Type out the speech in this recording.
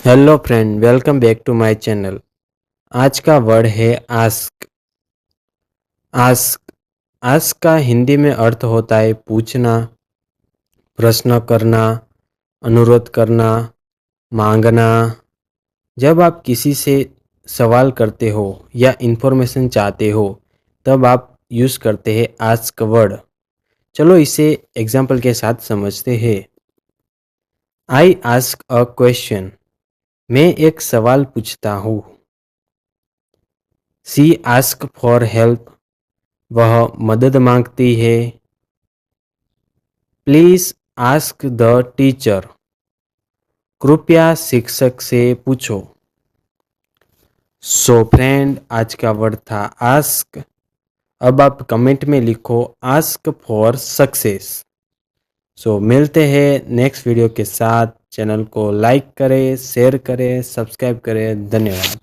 Hello friend, welcome back to my channel. आज का word है आस्क। आस्क आस्क का हिंदी में अर्थ होता है पूछना, प्रश्न करना, अनुरोध करना, मांगना। जब आप किसी से सवाल करते हो या इन्फॉर्मेशन चाहते हो तब आप यूज़ करते हैं आस्क वर्ड। चलो इसे एग्जाम्पल के साथ समझते हैं। I ask a question. मैं एक सवाल पूछता हूँ। She ask for help. वह मदद मांगती है। Please ask the teacher. कृपया शिक्षक से पूछो। सो फ्रेंड, आज का वर्ड था आस्क। अब आप कमेंट में लिखो आस्क फॉर सक्सेस। सो मिलते हैं नेक्स्ट वीडियो के साथ। चैनल को लाइक करें, शेयर करें, सब्सक्राइब करें। धन्यवाद।